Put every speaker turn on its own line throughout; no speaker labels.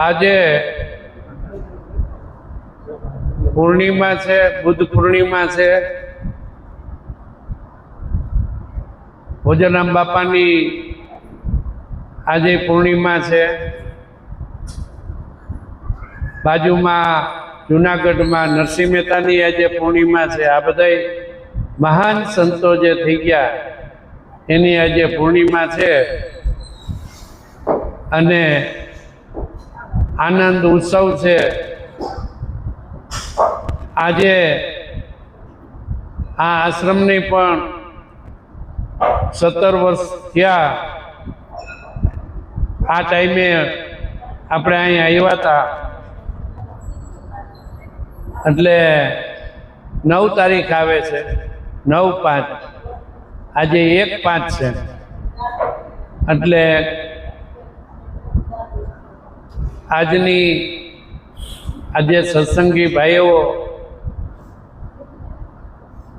આજે પૂર્ણિમા છે, બુદ્ધ પૂર્ણિમા છે। ભોજરામ બાપાની આજે પૂર્ણિમા છે। બાજુમાં જૂનાગઢમાં નરસિંહ મહેતાની આજે પૂર્ણિમા છે। આ બધા મહાન સંતો જે થઈ ગયા એની આજે પૂર્ણિમા છે અને આનંદ ઉત્સવ છે। આજે આ આશ્રમની પણ 17 વર્ષ થયા। આ ટાઈમે આપણે અહીં આવ્યા હતા એટલે 9 તારીખ આવે છે, 9/5, આજે 1/5 છે। એટલે આજની આજે સત્સંગી ભાઈઓ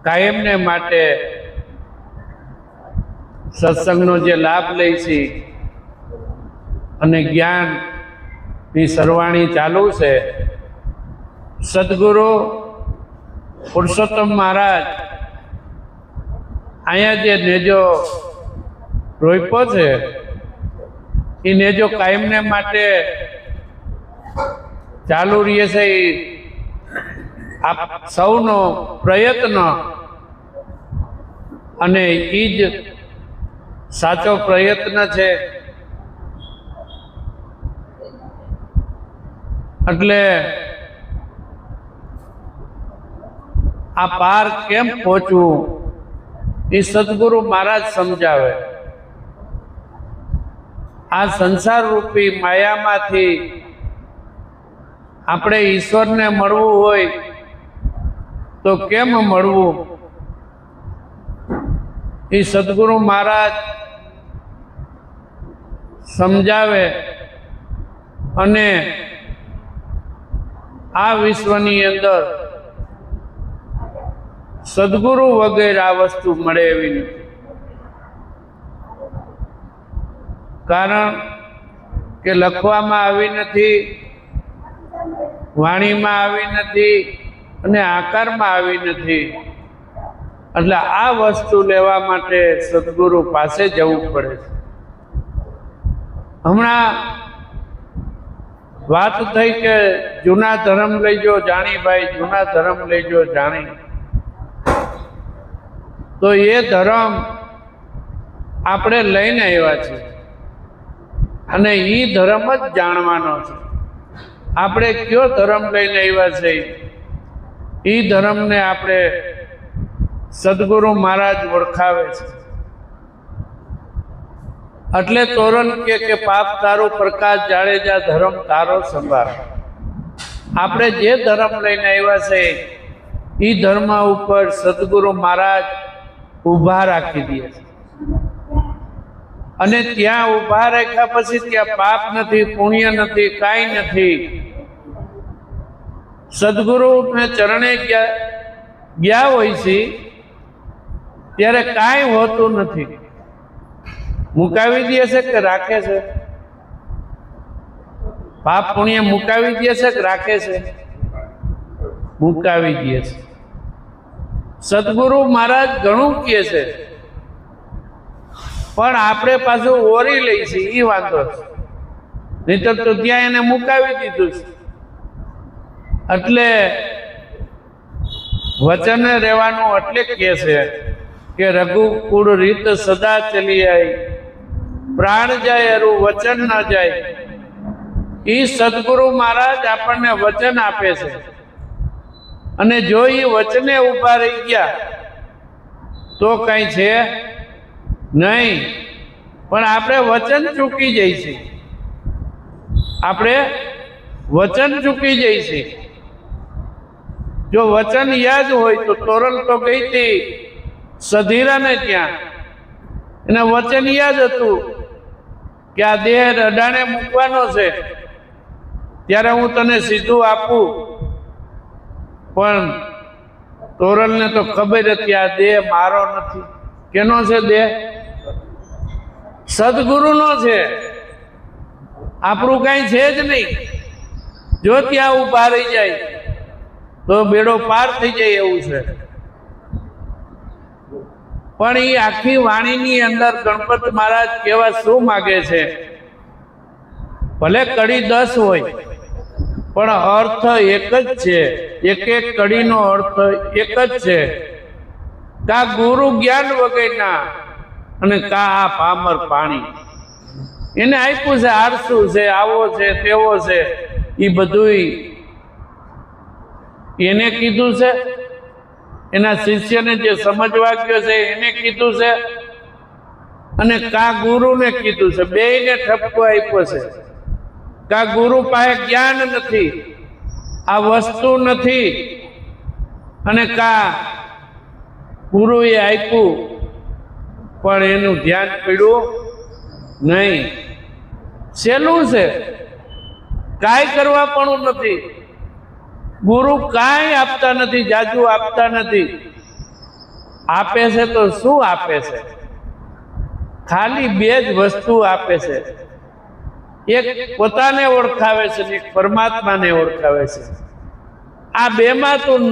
કાયમને માટે સત્સંગનો જે લાભ લે છે અને જ્ઞાનની સરવાણી ચાલુ છે। સદગુરુ પુરુષોત્તમ મહારાજ અહીંયા જે નેજો રોપ્યો છે એ નેજો કાયમને માટે ચાલુ રહે છે। આપ સૌનો પ્રયત્ન અને એ જ સાચો પ્રયત્ન છે। એટલે આ પાર કેમ પહોંચવું એ સદગુરુ મહારાજ સમજાવે। આ સંસાર રૂપી માયામાંથી આપણે ઈશ્વરને મળવું હોય તો કેમ મળવું એ સદગુરુ મહારાજ સમજાવે। અને આ વિશ્વની અંદર સદગુરુ વગેરે આ વસ્તુ મળે એવી નથી। કારણ કે લખવામાં આવી નથી, વાણીમાં આવી નથી અને આકારમાં આવી નથી। એટલે આ વસ્તુ લેવા માટે સદગુરુ પાસે જવું પડે છે। હમણાં વાત થઈ કે જૂના ધર્મ લઈજો જાણી ભાઈ, જૂના ધર્મ લઈજો જાણી। તો એ ધર્મ આપણે લઈને આવ્યા છીએ અને એ ધર્મ જ જાણવાનો છે। આપણે કયો ધર્મ લઈને આવ્યા છે એ ધર્મને આપણે સદગુરુ મહારાજ ઓળખાવે છે। એટલે તોરણ કે પાપ તારું પ્રકાશ જાડેજા, ધર્મ તારો સંભાળ। આપણે જે ધર્મ લઈને આવ્યા છે એ ધર્મ ઉપર સદગુરુ મહારાજ ઊભા રાખી દે છે અને ત્યાં ઊભા રાખ્યા પછી ત્યાં પાપ નથી, પુણ્ય નથી, કાંઈ નથી। સદગુરુને ચરણે ગયા હોય છે ત્યારે કાંઈ હોતું નથી। મુકાવી દે છે કે રાખે છે? પાપ પુણ્ય મુકાવી દે છે કે રાખે છે? મુકાવી દે છે। સદગુરુ મહારાજ ઘણું કહે છે પણ આપણે પાછું ઓરી લઈ છે એ વાંધો છે, નહીતર તો ત્યાં એને મુકાવી દીધું છે। એટલે વચન રહેવાનું એટલે કહે છે કે રઘુકુળ રીત સદા ચલી આવી, પ્રાણ જાય અરુ વચન ન જાય। એ સદગુરુ મહારાજ આપણને વચન આપે છે અને જો એ વચને ઊભા રહી ગયા તો કઈ છે નહીં, પણ આપણે વચન ચૂકી જઈએ છીએ। આપણે વચન ચૂકી જઈએ છીએ। જો વચન યાદ હોય તો તોરલ તો ગઈ હતી સધીરાને ત્યાં, એને વચન યાદ હતું કે આ દેહ અડાણે મૂકવાનો છે ત્યારે હું તને સીધું આપું, પણ તોરલને તો ખબર હતી આ દેહ મારો નથી। કેનો છે દેહ? સદગુરુનો છે, આપણું કાંઈ છે જ નહીં। જો ત્યાં ઊભા રહી જાય તો બેડો પાર થઈ જાય એવું છે. પણ એ આખી વાણીની અંદર ગણપત મહારાજ કેવા શું માગે છે? ભલે કડી 10 હોય પણ અર્થ એક જ છે. એક એક કડીનો અર્થ એક જ છે. કા ગુરુ જ્ઞાન વગરના અને કા આ પામર પાણી. એને આપ્યું છે આરસું છે, આવો છે, તેવો છે, એ બધું એને કીધું છે. એના શિષ્યને જે સમજવા ગયો છે એને કીધું છે અને કા ગુરુને કીધું છે. બેયને ઠપકો આપ્યો છે. કા ગુરુ પાસે જ્ઞાન નથી, આ વસ્તુ નથી, અને કા ગુરુએ આપ્યું પણ એનું ધ્યાન પડ્યું નહીં. સહેલું છે, કાંઈ કરવા પણ નથી. ગુરુ કાંઈ આપતા નથી, જાજુ આપતા નથી. આપે છે તો શું આપે છે? ખાલી 2 જ વસ્તુ આપે છે. એક પોતાને ઓળખાવે છે ને એક પરમાત્માને ઓળખાવે છે. આ બેમાં તું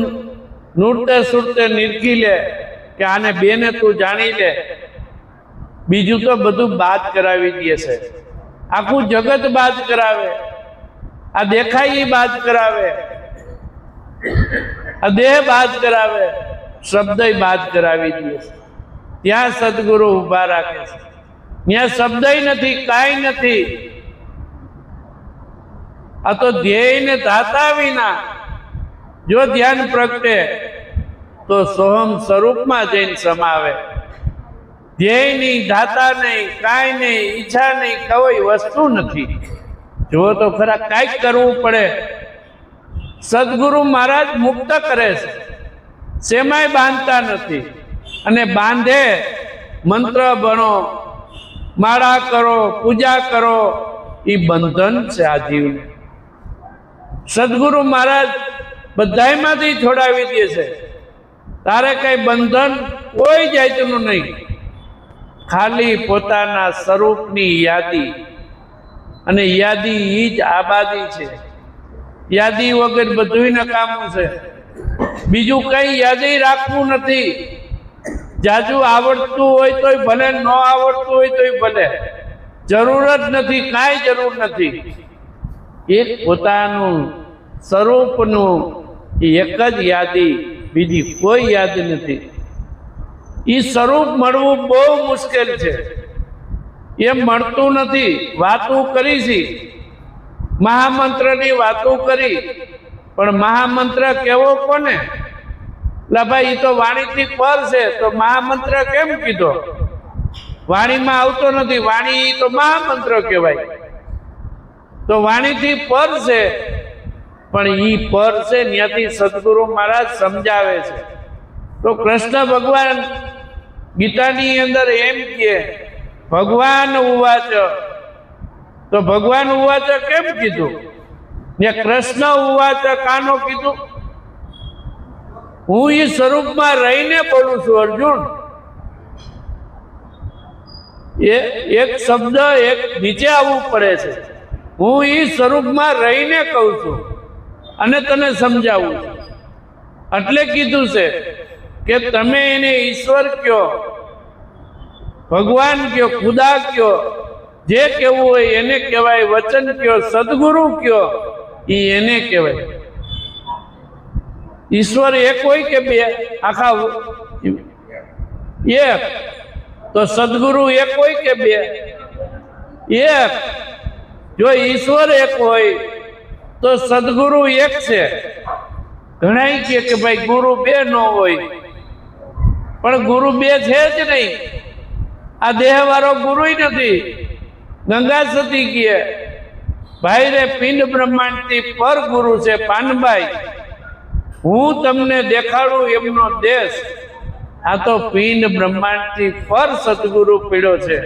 નૂરતે સુરતે નિરખી લે કે આને બેને તું જાણી લે, બીજું તો બધું બાદ કરાવી દે છે. આખું જગત બાદ કરાવે, આ દેખાય એ બાદ કરાવે, આ દેહ બાદ કરાવે, શબ્દ બાદ કરાવી દે છે. ત્યાં સદગુરુ ઊભા રાખે છે. ત્યાં શબ્દ નથી, કાંઈ નથી. આ તો ધ્યેયને ધાતા વિના જો ધ્યાન પ્રગટે તો સોહમ સ્વરૂપમાં જઈને સમાવે. ધ્યેય નહીં, ધાતા નહીં, કાંઈ નહીં, ઈચ્છા નહીં, કોઈ વસ્તુ નથી. જો તો ખરા કાંઈક કરવું પડે. સદગુરુ મહારાજ મુક્ત કરે છે, શેમાંય બાંધતા નથી. અને બાંધે મંત્ર બનો, માળા કરો, પૂજા કરો, એ બંધન છે આ જીવને. સદગુરુ મહારાજ બધાયમાંથી છોડાવી દે છે. તારે કઈ બંધન કોઈ જાતનું નહીં, ખાલી પોતાના સ્વરૂપની યાદી. અને યાદી એ જ આબાદી છે. યાદી વગર બધું નકામું છે. બીજું કઈ યાદી રાખવું નથી. જાજુ આવડતું હોય તોય ભલે, ન આવડતું હોય તોય ભલે, જરૂર જ નથી, કાંઈ જરૂર નથી. એક પોતાનું સ્વરૂપનું એક જ યાદી, બીજી કોઈ યાદ નથી. એ સ્વરૂપ મળવું બહુ મુશ્કેલ છે. એ મળતું નથી. વાતું કરી છે, મહામંત્રની વાતો કરી, પણ મહામંત્ર કેવો કોને? લા ભાઈ, એ તો વાણીથી પર છે, તો મહામંત્ર કેમ કીધો? વાણીમાં આવતો નથી. વાણી તો મહામંત્ર કહેવાય. તો વાણીથી પર છે, પણ ઈ પર છે ત્યાંથી સદગુરુ મહારાજ સમજાવે છે. તો કૃષ્ણ ભગવાન ગીતાની અંદર એમ કહે, ભગવાન ઉવાચ. તો ભગવાન ઉવાચ કેમ કીધું? ને કૃષ્ણ ઉવાચ કાનો કીધું? હું એ સ્વરૂપમાં રહીને બોલું છું અર્જુન. એક શબ્દ એક નીચે આવવું પડે છે. હું એ સ્વરૂપમાં રહીને કહું છું અને તને સમજાવું છું. એટલે કીધું છે કે તમે એને ઈશ્વર કયો, ભગવાન કયો, ખુદા કયો, જે કહેવું હોય એને કહેવાય. વચન કયો, સદગુરુ કયો, એ એને કહેવાય. ઈશ્વર એક હોય કે બે? આખા એક. તો સદગુરુ એક હોય કે બે? એક. જો ઈશ્વર એક હોય તો સદગુરુ એક છે. ઘણા કહે કે ભાઈ ગુરુ બે ન હોય, પણ ગુરુ બે છે જ નહીં. આ દેહ વાળો ગુરુ નથી. ગંગા સતી કહે, ભાઈ રે પિંડ બ્રહ્માંડથી પર ગુરુ છે પાનભાઈ. હું તમને દેખાડું એમનો દેશ. આ તો પિંડ બ્રહ્માંડથી પર સદગુરુ પીડ્યો છે.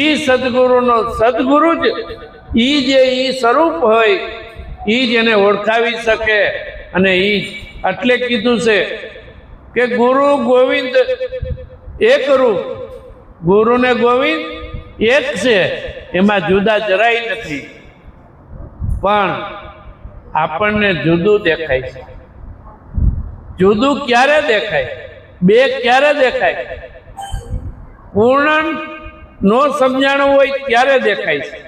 ઈ સદગુરુનો સદગુરુ જ ઈ જે ઈ સ્વરૂપ હોય ઈ જ એને ઓળખાવી શકે. અને ઈ એટલે કીધું છે કે ગુરુ ગોવિંદ એક રૂપ. ગુરુ ને ગોવિંદ એક છે, એમાં જુદા જરાય નથી. પણ આપણને જુદું દેખાય છે. જુદું ક્યારે દેખાય? બે ક્યારે દેખાય? પૂર્ણ નો સમજાણું હોય ત્યારે દેખાય છે.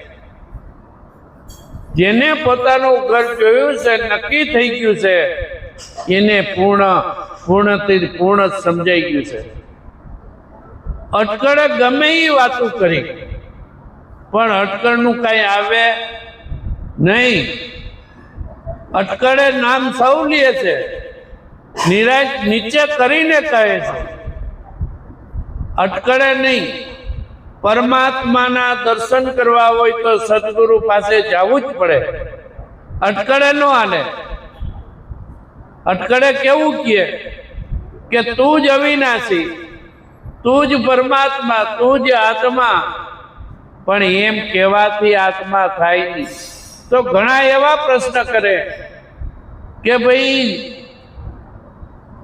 જેને પોતાનું ઘર જોયું છે, નક્કી થઈ ગયું છે, એને પૂર્ણ સમજાઈ ગયું છે. અટકળે ગમે એ વાતો કરી પણ અટકળનું કઈ આવે નહીં. અટકળે નામ સૌ લે છે, નિરાશ નીચે કરીને કહે છે. અટકળે નહીં. પરમાત્માના દર્શન કરવા હોય તો સદગુરુ પાસે જવું જ પડે. અટકળે ન હાલે. અટકળે કેવું કહે કે તું જ અવિનાશી, તું જ પરમાત્મા, તું જ આત્મા. પણ એમ કહેવાથી આત્મા થાય નહીં. તો ઘણા એવા પ્રશ્ન કરે કે ભાઈ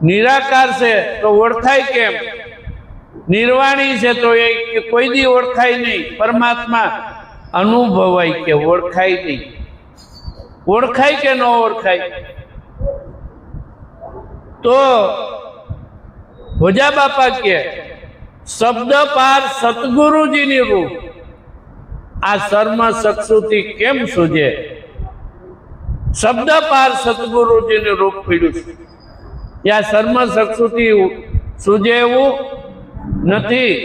નિરાકાર છે તો ઓળખાય કેમ? નિર્વાણી છે તો એ કોઈ દી ઓળખાય નહીં. પરમાત્મા અનુભવાય કે ઓળખાય નહીં. ઓળખાય કે ન ઓળખાય? તો ભોજા બાપા કે શબ્દ પાર સતગુરુજીની રૂપ આ સર્મ ચક્ષુથી કેમ સૂજે? શબ્દ પાર સતગુરુજીનું રૂપ પીડ્યું છે. આ સર્મ ચક્ષુથી સૂજે એવું નથી.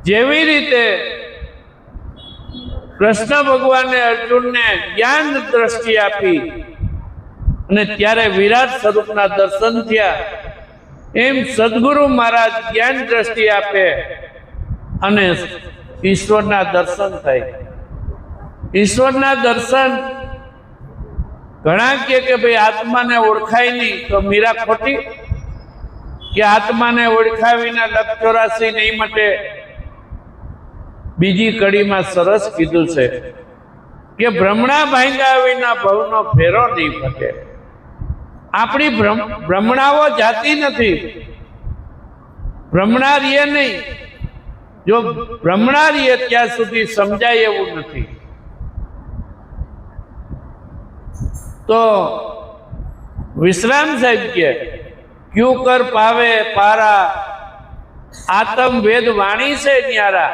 જેવી રીતે કૃષ્ણ ભગવાને અર્જુનને જ્ઞાન દ્રષ્ટિ આપી અને ત્યારે વિરાટ સ્વરૂપના દર્શન થયા, એમ સદગુરુ મહારાજ જ્ઞાન દ્રષ્ટિ આપે અને ઈશ્વરના દર્શન થાય. ઈશ્વરના દર્શન ઘણા કે ભાઈ આત્માને ઓળખાય નહીં, તો મીરા ખોટી કે આત્માને ઓળખાય વિના લખ 84 નહીં મટે. બીજી કડીમાં સરસ કીધું છે કે ભ્રમણા ભાંગ્યા વિના ભવનો ફેરો નહીં ફટે. આપણી ભ્રમણાઓ જાતી નથી. ભ્રમણા રીએ નહીં. જો ભ્રમણા રીએ ત્યાં સુધી સમજાય એવું નથી. તો વિશ્રામ સાહેબ કે ક્યુ કર પાવે પારા, આતમ વેદ વાણી છે ન્યારા.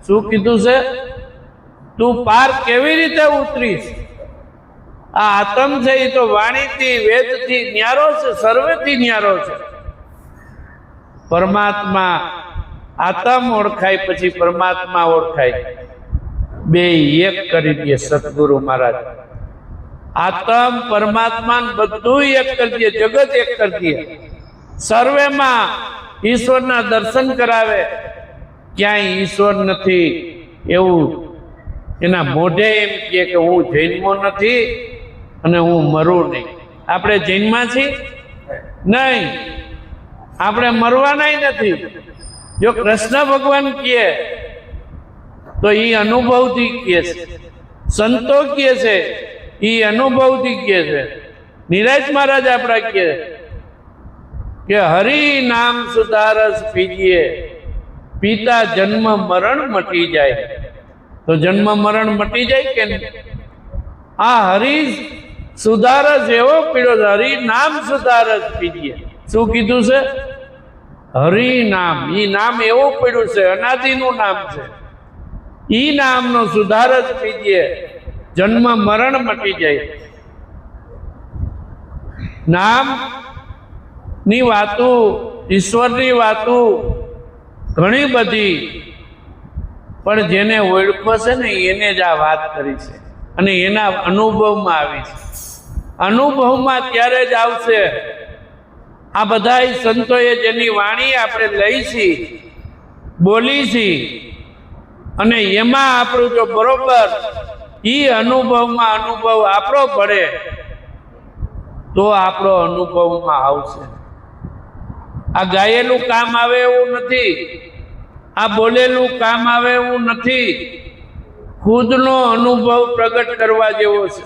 શું કીધું છે? તું પાર કેવી રીતે ઉતરીશ? આ આતમ છે એ તો વાણીથી વેદથી ન્યારો છે, સર્વેથી ન્યારો છે. પરમાત્મા આતમ ઓળખાય પછી પરમાત્મા ઓળખાય. બે એક કરી દે સદગુરુ મહારાજ. આતમ પરમાત્મા બધું એક કરી દે, જગત એક કરી દે. સર્વેમાં ઈશ્વરના દર્શન કરાવે. ક્યાંય ઈશ્વર નથી એવું એના મોઢે એમ કહે કે હું જન્મો નથી અને હું મરું નહીં. આપણે જન્મા છીએ નહીં, આપણે મરવાના નથી. જો કૃષ્ણ ભગવાન કહે તો એ અનુભવથી કહે છે, સંતો કહે છે એ અનુભવથી કહે છે. નિરાજ મહારાજ આપણા કહે કે હરિ નામ સુધારસ પીજીએ, પિતા જન્મ મરણ મટી જાય. તો જન્મ મરણ મટી જાય કે આ હરિ સુધારસ એવો પીડો છે. હરિ નામ સુધારસ પીજીએ. શું કીધું છે? હરિ નામ. ઈ નામ એવું પડ્યું છે, અનાદિનું નામ છે. ઈ નામનો સુધારસ પીજીએ, જન્મ મરણ મટી જાય. નામ ની વાતો, ઈશ્વરની વાતો ઘણી બધી, પણ જેને ઓળખો છે ને એને જ આ વાત કરી છે અને એના અનુભવમાં આવી છે. અનુભવમાં ત્યારે જ આવશે. આ બધા સંતોએ જેની વાણી આપણે લઈ છી, બોલી છી, અને એમાં આપણું જો બરોબર ઈ અનુભવમાં અનુભવ આપણો પડે તો આપણો અનુભવમાં આવશે. આ ગાયેલું કામ આવે એવું નથી, આ બોલેલું કામ આવે એવું નથી. ખુદનો અનુભવ પ્રગટ કરવા જેવો છે.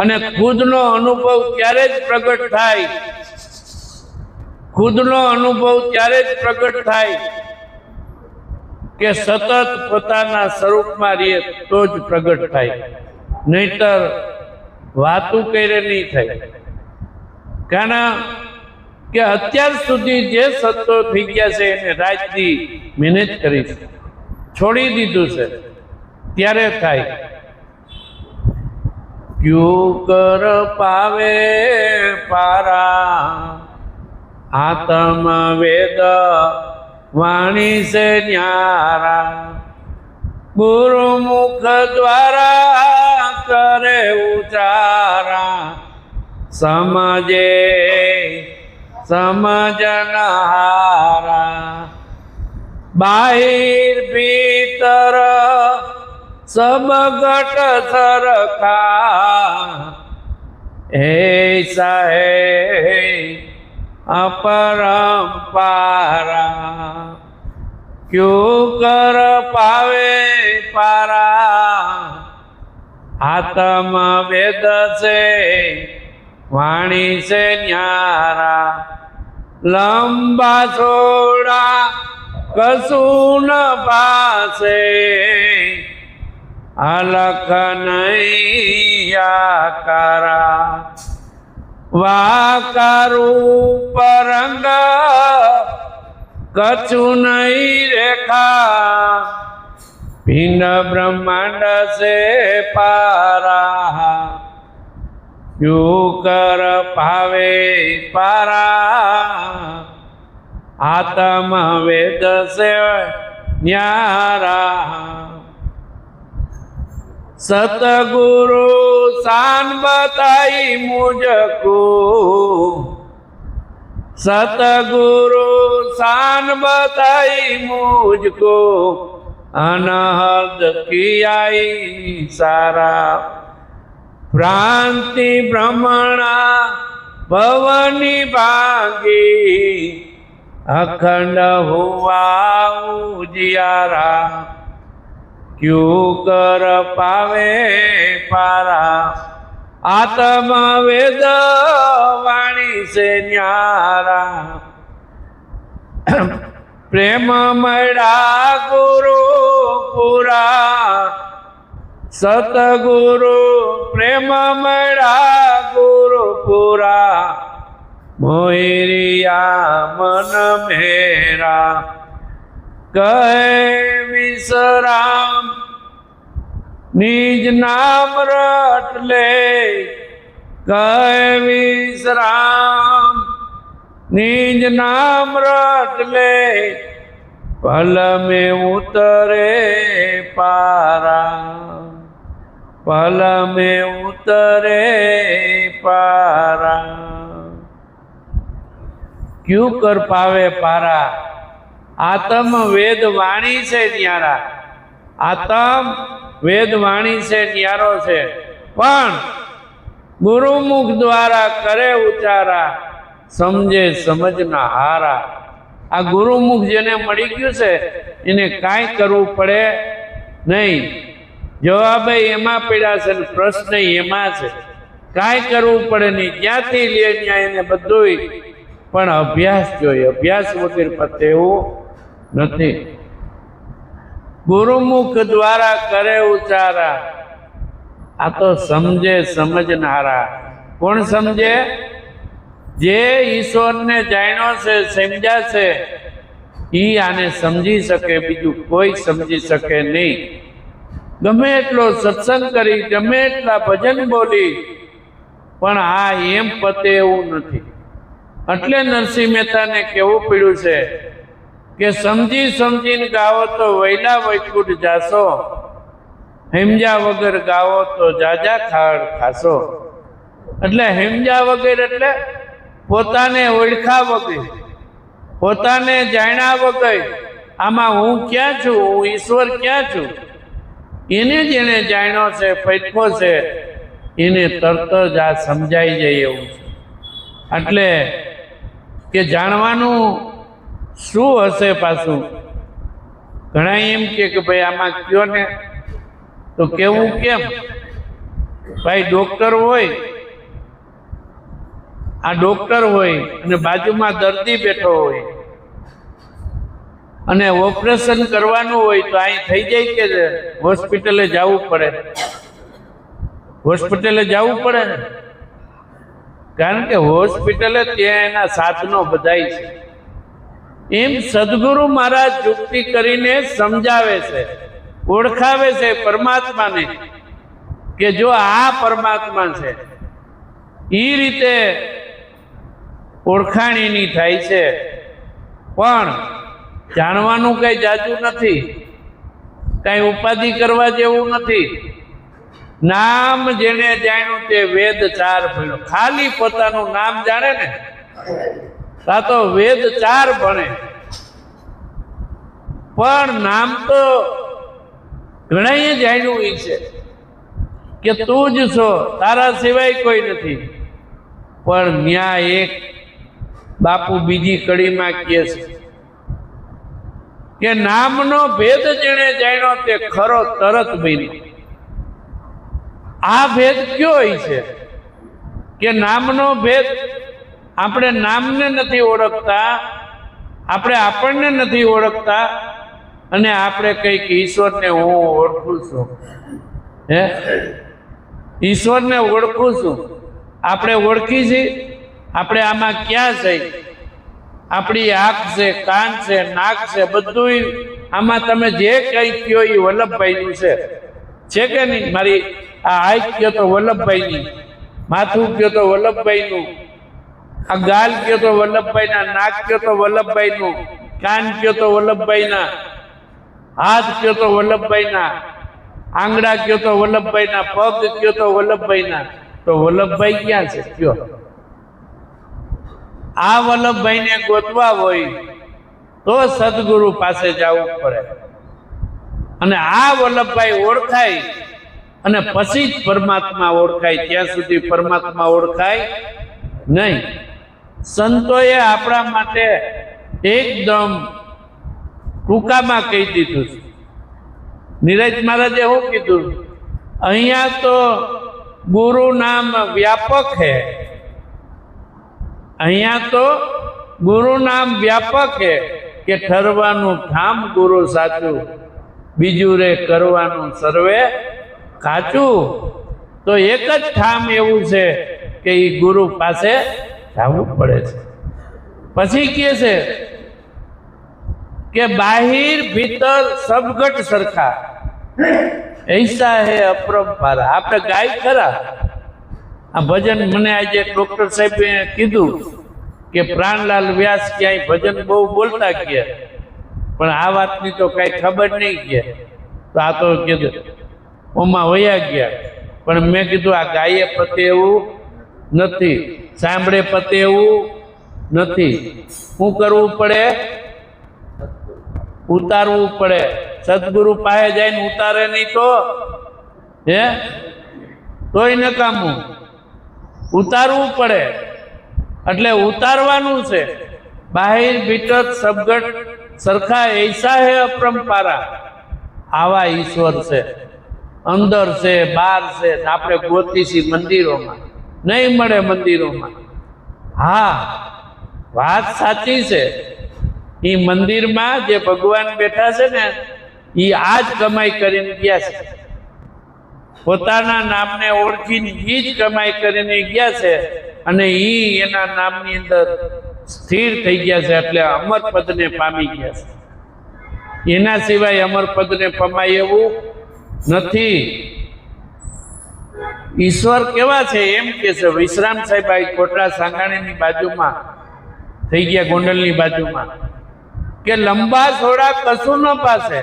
અને ખુદનો અનુભવ ત્યારે જ પ્રગટ થાય, ખુદનો અનુભવ ત્યારે જ પ્રગટ થાય કે સતત પોતાના સ્વરૂપમાં રહીએ તો જ પ્રગટ થાય. નહીતર વાતું કરે નહીં થાય. કારણ કે અત્યાર સુધી જે સત્તો થઈ ગયા છે એને રાજની મહેનત કરી છે, છોડી દીધું છે, ત્યારે થાય. ક્યુ કર પાવે પારા આત્મ વેદ વાણી સે ન્યારા, ગુરુમુખ દ્વારા કરે ઉચારા, સમજે સમજનહારા. બાહિર ભીતર સબ ઘટ સરખા, એસા હે अपरंपारा. क्यों कर पावे पारा आत्म वेद से वाणी से न्यारा. लंबा छोड़ा कसून पासे अलख नहीं आकारा. वाकारू परंग कछु नहीं रेखा, भिन्न ब्रह्मांड से पारा. क्यों कर पावे पारा आत्म वेद से न्यारा. सतगुरु शान बताई मुझको, सतगुरु शान बताई मुझको, अनहद किया सारा. भ्रांति भ्रमणा भवनी भागी, अखंड हुआ उजियारा. क्यों कर पावे पारा आत्म वेद वाणी से न्यारा. प्रेम मड़ा गुरु पूरा, सतगुरु प्रेम मड़ा गुरु पूरा. मोहिरिया मन मेरा कहे विश्राम, निज नाम रट ले कहे विश्राम, निज नाम रट ले पल में उतरे पारा, पल में उतरे पारा. क्यों कर पावे पारा आत्म वेद वाणी से न्यारा. आत्म वेद वाणी से न्यारो છે, પણ ગુરુમુખ દ્વારા કરે ઉચારા, સમજે સમજના હારા. આ ગુરુમુખ જેને મળી ગયું છે એને કાંઈ કરવું પડે નહીં. જવાબ એમાં પડ્યા છે, પ્રશ્ન એમાં છે. કાંઈ કરવું પડે નહીં, ક્યાંથી લે ત્યાં એને બધું. પણ અભ્યાસ જોઈએ, અભ્યાસ વગર પતે એવું નથી. ગુરુમુખ દ્વારા કરે ઉચારા, આ તો સમજે સમજનારા. કોણ સમજે? જે ઈશ્વરને જાણ્યો છે, સમજ્યા છે, ઈ આને સમજી શકે, બીજું કોઈ સમજી શકે નહીં. ગમે એટલો સત્સંગ કરી, ગમે એટલા ભજન બોલી, પણ આ એમ પતે એવું નથી. એટલે નરસિંહ મહેતાને કહેવું પડ્યું છે કે સમજી સમજીને ગાવો તો વૈલા વૈકુંઠ જાશો, હેમજા વગર ગાવો તો જાજા ખાડ ખાશો. એટલે હેમજા વગર એટલે પોતાને ઓળખા વગર, પોતાને જાણ્યા વગર, આમાં હું ક્યાં છું, હું ઈશ્વર ક્યાં છું, એને જેને જાણ્યો છે, પૈઠો છે, એને તરત જ આ સમજાઈ જાય એવું છે. એટલે કે જાણવાનું શું હશે પાછું? ઘણા એમ કે ભાઈ આમાં કયો ને, તો કેવું કેમ? ભાઈ ડોક્ટર હોય, આ ડોક્ટર હોય અને બાજુમાં દર્દી બેઠો હોય અને ઓપરેશન કરવાનું હોય તો અહીં થઈ જાય કે હોસ્પિટલે જવું પડે? હોસ્પિટલે જવું પડે ને, કારણ કે હોસ્પિટલે ત્યાં એના સાધનો બધાય છે. એમ સદગુરુ મહારાજ યુક્તિ કરીને સમજાવે છે, ઓળખાવે છે પરમાત્માને કે જો આ પરમાત્મા છે. એ રીતે ઓળખાણ એની થાય છે, પણ જાણવાનું કઈ જાજુ નથી, કઈ ઉપાધિ કરવા જેવું નથી. નામ જેને જાણ્યું તે વેદ 4 ભણ્યો. ખાલી પોતાનું નામ જાણે ને તા તો વેદ 4 ભણે, પણ નામ તો ઘણાએ જાણ્યું એ છે કે તું જ છો, તારા સિવાય કોઈ નથી. પણ ન્યા એક બાપુ બીજી કડીમાં કહે છે કે નામનો ભેદ જેણે જાણ્યો તે ખરો તરત બન્યો. આ ભેદ કયો હોય છે કે નામનો ભેદ આપણે નામને નથી ઓળખતા, આપણે આપણને નથી ઓળખતા, અને આપણે કઈક ઈશ્વરને હું ઓળખું છું. હે, ઈશ્વરને ઓળખું છું. આપણે ઓળખી છીએ? આપણે આમાં ક્યાં છે? આપણી આંખ છે, કાન છે, નાક છે, બધું આમાં તમે જે કંઈ કયો એ વલ્લભભાઈનું છે કે નહીં? મારી આ આંખ કયો તો વલ્લભભાઈની, માથું કયો તો વલ્લભભાઈનું, આ ગાલ કયો તો વલ્લભભાઈના, નાક કયો તો વલ્લભભાઈનું, કાન કયો તો વલ્લભભાઈના, હાથ કયો તો વલ્લભભાઈના, આંગળા કયો તો વલ્લભભાઈના, પગ કયો તો વલ્લભભાઈના. તો વલ્લભભાઈ ક્યાં છે કયો? આ વલ્લભભાઈને ગોતવા હોય તો સદગુરુ પાસે જવું પડે, અને આ વલ્લભભાઈ ઓળખાય અને પછી જ પરમાત્મા ઓળખાય. ત્યાં સુધી પરમાત્મા ઓળખાય નહીં. સંતોએ આપણા માટે એકદમ ટૂંકામાં કહી દીધું છે. નીરજ મહારાજે શું કીધું? અહીંયા તો ગુરુ નામ વ્યાપક है, અહીંયા તો ગુરુ નામ વ્યાપક है કે ઠરવાનું ઠામ ગુરુ સાચું, બીજું રે કરવાનું સર્વે કાચું. તો એક જ ઠામ એવું છે કે એ ગુરુ પાસે જવું પડે છે. પછી કહે છે કે બાહિર ભીતર સબગટ સરખા, ऐसा है अपरंपार. આપણે ગાય ખરા આ ભજન. મને આજે ડોક્ટર સાહેબે કીધું કે પ્રાણલાલ વ્યાસ ક્યાંય ભજન બહુ બોલતા ગયા, પણ આ વાતની તો કઈ ખબર નહીં કે. તો આ તો કીધું ઓમાં વયા ગયા. પણ મેં કીધું આ ગાયે પતે એવું નથી, સાંભળે પતે એવું નથી. શું કરવું પડે? ઉતારવું પડે. સદગુરુ પાસે જઈને ઉતારે નહીં તો હે તોય નકામું. ઉતારવું પડે. એટલે ઉતારવાનું છે. બાહિર ભીતર સબગટ સરખા ऐसा है अपरंपारा. આવા ઈશ્વર છે, અંદર છે, બહાર છે. આપણે ગોતીશી મંદિરોમાં, નહીં મળે મંદિરોમાં. હા, વાત સાચી છે. એ મંદિરમાં જે ભગવાન બેઠા છે ને એ આ જ કમાઈ કરીને ગયા છે. પોતાના નામને ઓળખીને એ જ કમાઈ કરીને ગયા છે, અને એ એના નામની અંદર સ્થિર થઈ ગયા છે. એટલે અમર પદને પામી ગયા છે. એના સિવાય અમર પદને પમાય એવું નથી. ઈશ્વર કેવા છે એમ કે છે વિશ્રામ સાહેબ આ કોટડા સાંગાણીની બાજુમાં થઈ ગયા, ગોંડલની બાજુમાં, કે લંબા થોડા કશું ન પાસે,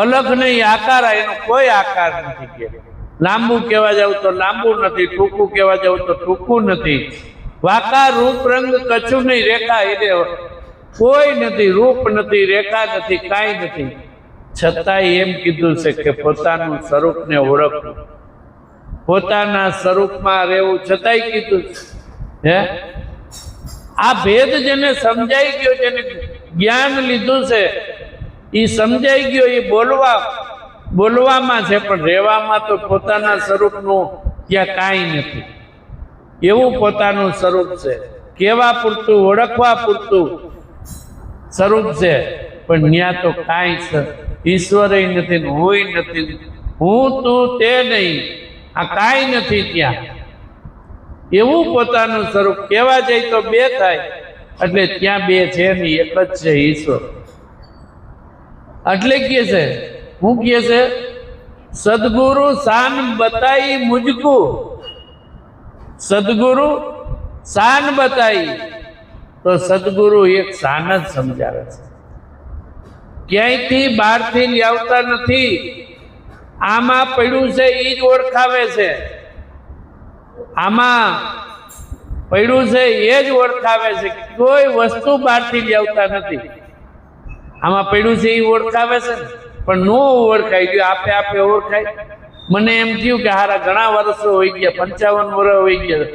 અલગ નહીં આકાર, એનો કોઈ આકાર નથી. કે લાંબુ કહેવા જાવ તો લાંબુ નથી, ટૂંકું કહેવા જાવ તો ટૂંકું નથી. વાંકા રૂપ રંગ કશું નહીં, રેખા એને કોઈ નથી, રૂપ નથી, રેખા નથી, કાંઈ નથી. છતાંય એમ કીધું છે કે પોતાનું સ્વરૂપને ઓળખવું, પોતાના સ્વરૂપમાં રહેવું. છતાંય કીધું હે આ ભેદ જેને સમજાઈ ગયો, જેને જ્ઞાન લીધું છે એ સમજાઈ ગયો. એ બોલવામાં છે, પણ રહેવામાં તો પોતાના સ્વરૂપનું ત્યાં કાંઈ નથી. એવું પોતાનું સ્વરૂપ છે. કહેવા પૂરતું, ઓળખવા પૂરતું સ્વરૂપ છે, પણ ત્યાં તો કાંઈ ઈશ્વર નથી, હુંય નથી. હું તું તે નહીં, આ કાંઈ નથી ત્યાં. એવું પોતાનું સ્વરૂપ કહેવા જાય તો બે થાય, એટલે ત્યાં બે છે નહીં, એક જ છે ઈશ્વર. એટલે કહે છે, શું કહે છે? સદગુરુ શાન બતાઈ મુજકો, સદગુરુ શાન બતાઈ. તો સદગુરુ એક શાન જ સમજાવે છે, ક્યાંયથી બહારથી લાવતા નથી. આમાં પડ્યું છે એ જ ઓળખાવે છે, આમાં પડ્યું છે એ જ ઓળખાવે છે, કોઈ વસ્તુ બહારથી લાવતા નથી. આમાં પડ્યું છે એ ઓળખાવે છે ને, પણ નો ઓળખાય ગયું, આપે આપે ઓળખાય. મને એમ થયું કે હારા ઘણા વર્ષો હોઈ ગયા, 55 વર્ષ હોઈ ગયા,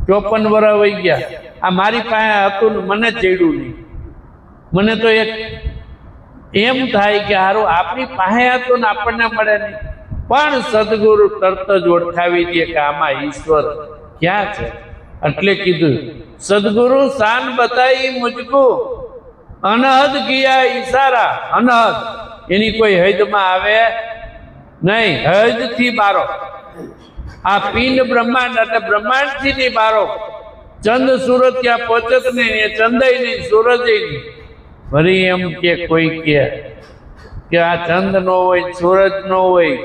54 વર્ષ હોઈ ગયા, આ મારી પાસે હતું ને મને જ જડ્યું નહીં. મને તો એક એમ થાય કે હારું આપણી પાસે હતું ને આપણને મળે નહીં. પણ સદગુરુ તરત જ ઓળખાવી દે કે આમાં ઈશ્વર ક્યાં છે. એટલે કીધું સદગુરુ શાન બતાઈ મુજકો, અનહદ કિયા ઈશારા. અનહદ એની કોઈ હદમાં આવે નહીં, હદ થી બારો. આ પિંડ બ્રહ્માંડ એટલે બ્રહ્માંડ થી ની બારો. ચંદ સૂરજ ત્યાં પહોંચત નહીં, ચંદય નહીં, સૂરજ નહીં. વળી એમ કે કોઈ કે આ ચંદ નો હોય, સૂરજ નો હોય,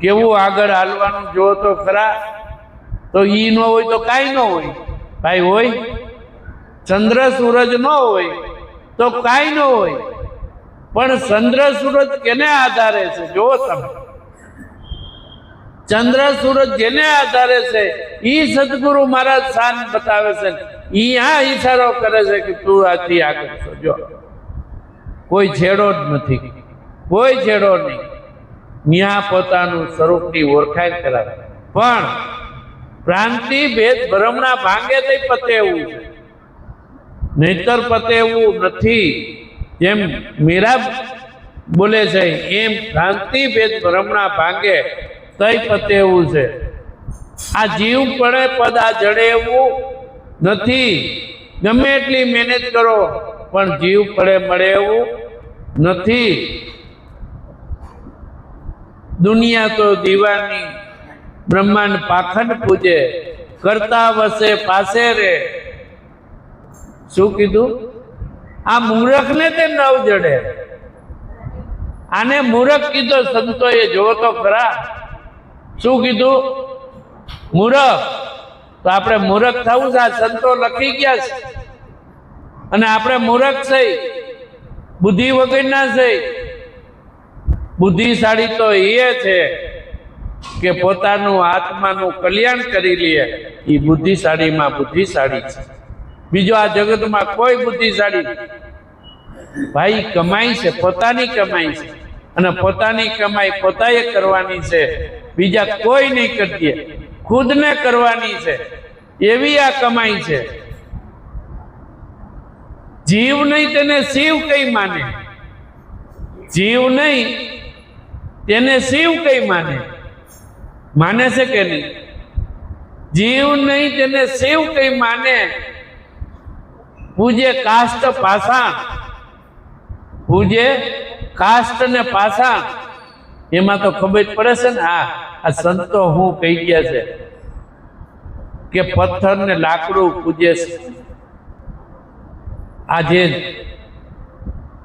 કેવું આગળ હાલવાનું જો તો ખરા. તો ઈ નો હોય તો કાંઈ ન હોય ભાઈ. હોય ચંદ્ર સૂરજ ન હોય તો કાંઈ ન હોય. પણ ચંદ્ર સૂરજ કેને આધારે છે? જો તમે ચંદ્ર સૂરજ જેને આધારે છે ઈ સદગુરુ મહારાજ શાન બતાવે છે. ઈ આ ઈશારો કરે છે કે તું આથી આગળ છો. જો કોઈ છેડો જ નથી, કોઈ છેડો નહીં. ત્યાં પોતાનું સ્વરૂપની ઓળખાણ કરાવે. પણ ભ્રાંતિ ભેદ ભ્રમણા ભાંગે તે પતે એવું છે, નહીતર પતે એવું નથી. જેમ મીરા બોલે છે એમ ભ્રાંતિ ભેદ ભ્રમણા ભાંગે તઈ પતે એવું છે. આ જીવ પડે પદ આ જડે એવું નથી. ગમે એટલી મહેનત કરો પણ જીવ પડે મળે એવું નથી. દુનિયા તો દીવાની, બ્રહ્માંડ પાખંડ પૂજે, કરતા વસે પાસે રે. શું કીધું? આ મૂર્ખને તે નવ જડે. આને મૂર્ખ કીધો સંતોએ. જોવો તો ખરા શું કીધું? મૂર્ખ. તો આપણે મૂર્ખ થવું છે, આ સંતો લખી ગયા છે. અને આપણે મૂર્ખ છે, બુદ્ધિ વગરના છે. બુદ્ધિશાળી તો એ છે કે પોતાનું આત્માનું કલ્યાણ કરી લે. એ બુદ્ધિશાળીમાં બુદ્ધિશાળી છે. બીજો આ જગતમાં કોઈ બુદ્ધિશાળી ભાઈ કમાઈ છે, પોતાની કમાઈ છે, અને પોતાની કમાઈ પોતાએ કરવાની છે, બીજા કોઈ નહીં કરતી, ખુદને કરવાની છે. એવી આ કમાઈ છે. જીવ નહીં તેને શિવ કઈ માને, જીવ નહીં તેને શિવ કઈ માને. માને છે કે નહીં? જીવ નહીં તેને શિવ કઈ માને. પૂજે કાષ્ટ પાષાણ, પૂજે કાષ્ટ ને પાષાણ. એમાં તો ખબર પડે છે ને. આ સંતો હું કહી ગયા છે કે પથ્થર ને લાકડું પૂજે છે. આ જે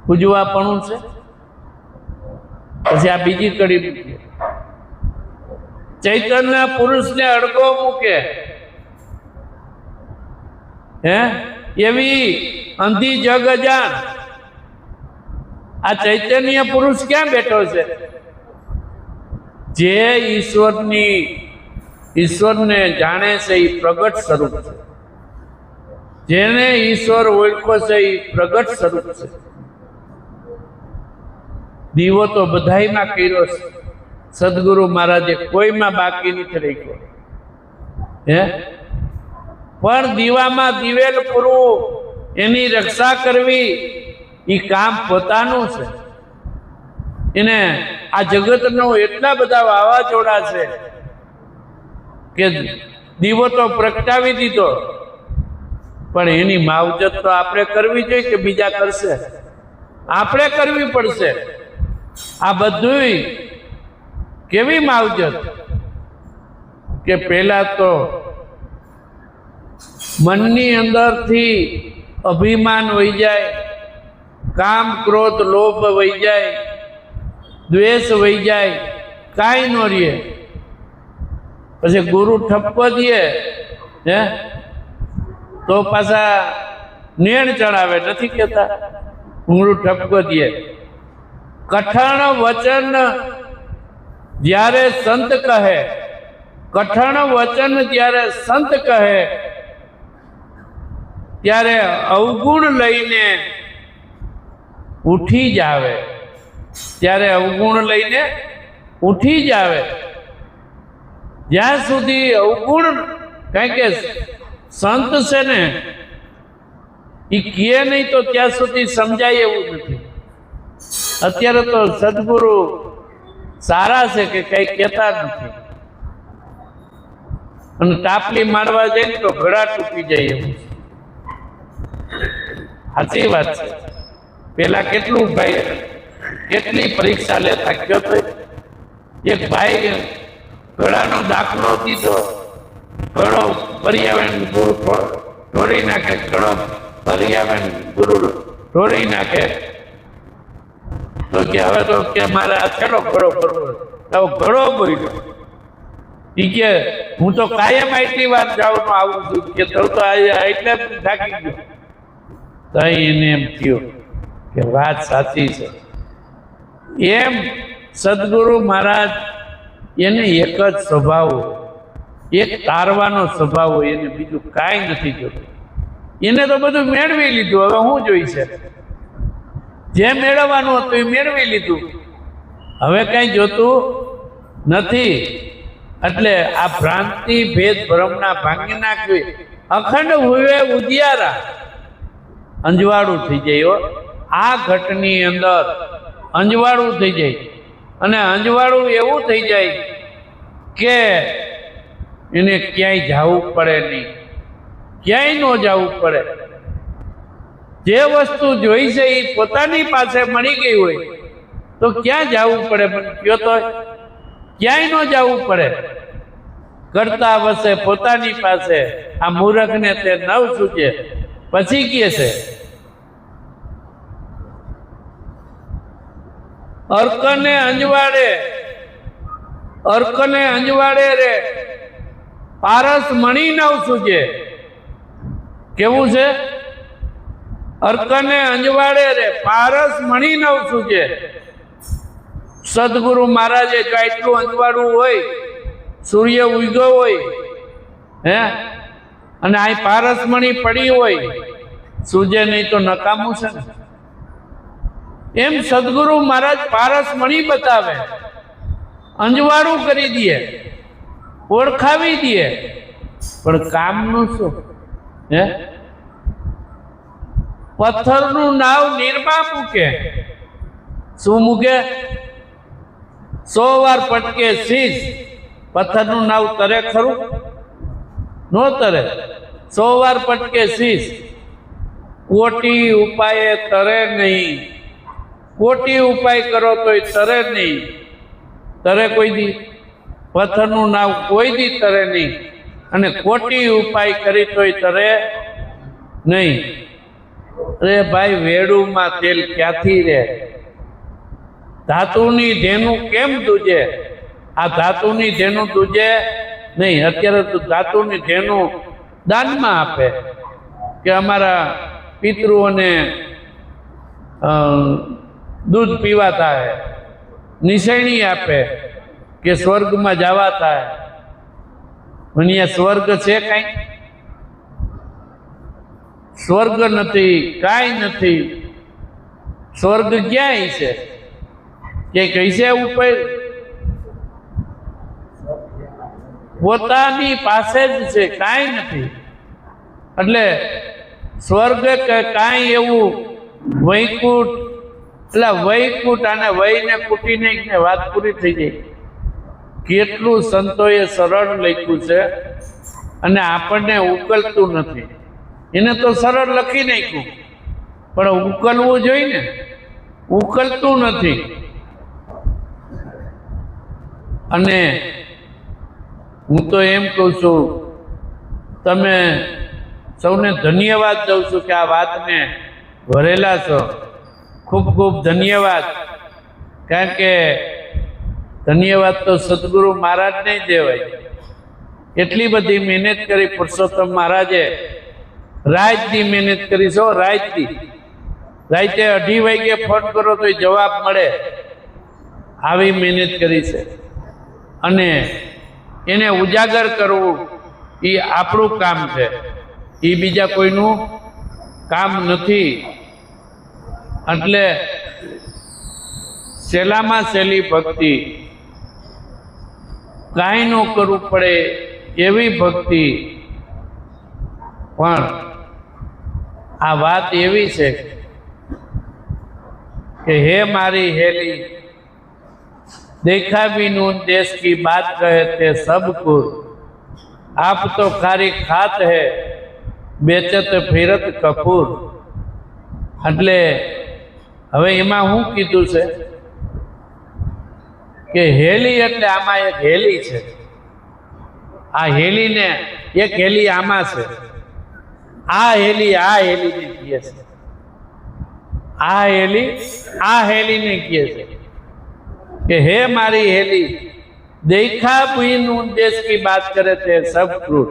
પૂજવાપણું છે. પછી આ બીજી કડી મૂકે, ચૈતન્ય પુરુષને અડગો મૂકે. હે એવી અંધી જગ જાણ. આ ચૈતન્ય પુરુષ ક્યાં બેઠો છે? જે ઈશ્વરને જાણે છે એ પ્રગટ સ્વરૂપ છે. જેને ઈશ્વર ઓળખો છે એ પ્રગટ સ્વરૂપ છે. દીવો તો બધાયમાં કર્યો છે. સદગુરુ મહારાજે કોઈમાં બાકી નથી રાખ્યો. હે પણ દીવામાં દિવેલ પૂરવું, એની રક્ષા કરવી એ કામ પોતાનું છે. એને આ જગતનો એટલા બધા વાવાઝોડા છે કે દીવો તો પ્રગટાવી દીધો, પણ એની માવજત તો આપણે કરવી જોઈએ કે બીજા કરશે? આપણે કરવી પડશે. આ બધું કેવી માવજત? કે પહેલા તો મનની અંદરથી અભિમાન વહી જાય, કામ ક્રોધ લોભ વહી જાય, દ્વેષ વહી જાય, કાંઈ ન રહે. પછી ગુરુ ઠપકો દે હે તો પાછા નેણ ચડાવે, નથી કહેતા? ગુરુ ઠપકો દે. કઠણ વચન જ્યારે સંત કહે, કઠણ વચન જ્યારે સંત કહે ત્યારે અવગુણ લઈને ઉઠી જ આવે, ત્યારે અવગુણ લઈને ઉઠી જ આવે. જ્યાં સુધી અવગુણ, કારણ કે સંત છે ને એ કહે નહીં તો ત્યાં સુધી સમજાય એવું નથી. અત્યારે તો સદગુરુ સારા છે કે કઈ કહેતા નથી, અને તાપલી મારવા જાય ને તો ઘડા તૂટી જાય એવું. સાચી વાત છે. પેલા કેટલું ભાઈ કેટલી પરીક્ષા લેતા ગયો તો એક ભાઈ ઘડાનો દાખલો દીધો, ઘડો પર્યાવરણ ગુરુ ઢોળી નાખે, ઘડો પર્યાવરણ ગુરુ ઢોળી નાખે. તો કે હવે તો કે મારે આ છેલ્લો ઘડો કરવો, હવે ઘડો બોલ્યો. એ કે હું તો કાયમ આટલી વાર જાઉં આવું છું કે તો એટલે થાકી ગયો. તો એને એમ થયું કે વાત સાચી છે. એમ સદગુરુ મહારાજ એને એક જ સ્વભાવ, એક તારવાનો સ્વભાવ હોય, એને બીજું કાંઈ નથી જોતું. એને તો બધું મેળવી લીધું, હવે શું જોઈશે? જે મેળવવાનું હતું એ મેળવી લીધું, હવે કાંઈ જોતું નથી. એટલે આ ભ્રાંતિ ભેદ ભ્રમના ભાંગી નાખવી. અખંડ હુએ ઉજિયારા, અંજવાળું થઈ જાય. આ ઘટની અંદર અંજવાળું થઈ જાય, અને અંજવાળું એવું થઈ જાય કે એને ક્યાંય જવું પડે નહીં, ક્યાંય ન જવું પડે. જે વસ્તુ જોઈ છે એ પોતાની પાસે મળી ગઈ હોય તો ક્યાં જવું પડે? મને કહો તો ક્યાંય ન જવું પડે. કરતા વસે પોતાની પાસે. આ મૂર્ખને તે નવ સૂચે. પછી કહે છે અર્કને અંજવાડે, અર્કને અંજવાડે રે પારસ મણી નવ સૂજે. કેવું છે? અર્કને અંજવાડે રે પારસ મણી નવ સૂજે. સદગુરુ મહારાજે જો એટલું અંજવાડવું હોય, સૂર્ય ઉગ્યો હોય હે, અને આ પારસમણી પડી હોય, સૂજે નહીં તો નકામું છે ને. એમ સદગુરુ મહારાજ પારસમણી બતાવે, અંજવાળું કરી દે, ઓળખાવી દે, પણ કામનું શું? હે, પથ્થરનું નાવ નીરમાં મૂકે. શું મૂકે? 100 વાર પટકે શીશ. પથ્થરનું નાવ તરે ખરું? નો તરે. 100 વાર પટકે શીશ. કોટી ઉપાય તરે નહીં. કોટી ઉપાય કરો તોય તરે નહીં. તરે કોઈ દી? પથ્થરનું નાવ કોઈ દી તરે નહીં, અને કોટી ઉપાય કરી તોય તરે નહીં. અરે ભાઈ, વેડુમાં તેલ ક્યાંથી રહે? ધાતુની ધેનું કેમ દૂજે? આ ધાતુની ધેનું દૂજે નહીં. અત્યારે તો ધાતુની ધેનું દાનમાં આપે કે અમારા પિતૃઓને દૂધ પીવા થાય, નિશાણી આપે કે સ્વર્ગમાં જવા થાય. અહીંયા સ્વર્ગ છે કાંઈ? સ્વર્ગ નથી, કાંઈ નથી. સ્વર્ગ ક્યાંય છે? કે કૈસે ઉપર પોતાની પાસે જ છે, કાંઈ નથી. એટલે સ્વર્ગ કે કાંઈ એવું વૈકુંઠ, એટલે વૈકુંઠ અને વૈને કૂટીને વાત પૂરી થઈ જાય. કેટલું સંતોએ સરળ લખ્યું છે, અને આપણને ઉકલતું નથી. એને તો સરળ લખી નાખ્યું, પણ ઉકલવું જોઈએ ને, ઉકલતું નથી. અને હું તો એમ કહું છું, તમે સૌને ધન્યવાદ દઉં છું કે આ વાતને ભરેલા છો. ખૂબ ખૂબ ધન્યવાદ. કારણ કે ધન્યવાદ તો સદગુરુ મહારાજને જ દેવાય. એટલી બધી મહેનત કરી પુરુષોત્તમ મહારાજે. રાતની મહેનત કરી છો, રાતની. રાતે 2:30 વાગે ફોન કરો તો જવાબ મળે, આવી મહેનત કરી છે. અને એને ઉજાગર કરવું એ આપણું કામ છે, એ બીજા કોઈનું કામ નથી. એટલે સહેલામાં સહેલી ભક્તિ, કાંઈ ન કરવું પડે એવી ભક્તિ. પણ આ વાત એવી છે કે હે મારી હેલી, देखा भी नून देश की बात कहे थे सबको, आप तो खारी खात है बेचत फिरत कपूर. એટલે હવે એમાં હું કીધું છે કે હેલી એટલે આમાં એક હેલી છે. આ હેલીને એક હેલી આમાં છે. આ હેલીને કહે છે. આ હેલીને કહે છે कि हे मारी हेली, देखा बिन देश की बात करे थे सब क्रूर.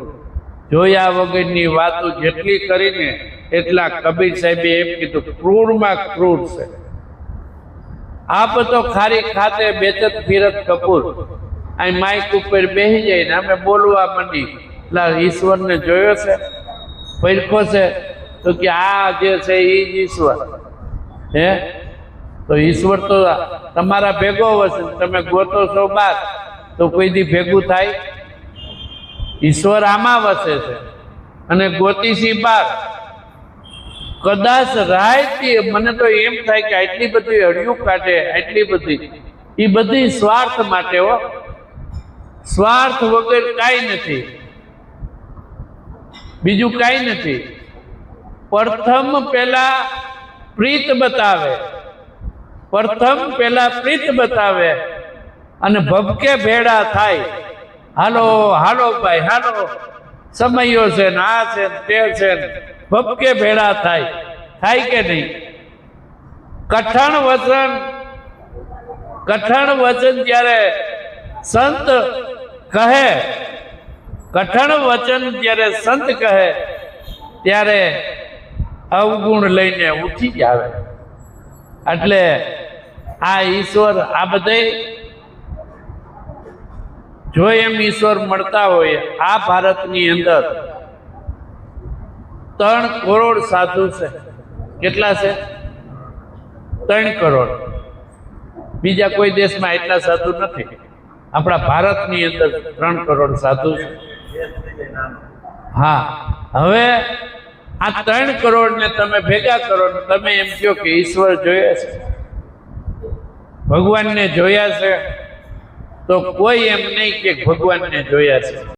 જોયા વગરની વાતો જેટલી કરીને એટલા કબીર સાહેબે એમ કીધું, ક્રૂરમાં ક્રૂર છે. આપ તો ખારી ખાતે બેચત ફિરત કપૂર. અહીં માઇક ઉપર બેસી જાય ને અમે બોલવા માંડી, એટલે ઈશ્વરને જોયો છે, પરખો છે, તો કે આ જે છે એ જ ઈશ્વર. હે તો ઈશ્વર તો તમારા ભેગો હશે, તમે ગોતો છો બાર તો કોઈ દી ભેગું થાય? ઈશ્વર આમાં વસે છે અને ગોતીસી બાર. કદાચ રાયતી મને તો એમ થાય કે આટલી બધી હળિયું કાઢે, આટલી બધી, એ બધી સ્વાર્થ માટે હો. સ્વાર્થ વગર કાંઈ નથી, બીજું કાંઈ નથી. પ્રથમ પહેલા પ્રીત બતાવે, પ્રીત બતાવે અને ભબકે ભેડા થાય. હાલો હાલો ભાઈ હાલો, સમયો છે ને આ છે ને તે છે ને, ભબકે ભેડા થાય. થાય કે નહીં? કઠણ વચન જ્યારે સંત કહે, કઠણ વચન જ્યારે સંત કહે ત્યારે અવગુણ લઈને ઉઠી જ આવે. એટલે આ ઈશ્વર, આ બધે જો એમ ઈશ્વર મળતા હોય, આ ભારતની અંદર 3 કરોડ સાધુ છે. કેટલા છે? 3 કરોડ. બીજા કોઈ દેશમાં એટલા સાધુ નથી. આપણા ભારતની અંદર 3 કરોડ સાધુ છે. હા, હવે આ 3 કરોડને તમે ભેગા કરો ને તમે એમ કહો કે ઈશ્વર જોયા છે, ભગવાનને જોયા છે, તો કોઈ એમ નહીં કે ભગવાનને જોયા છે.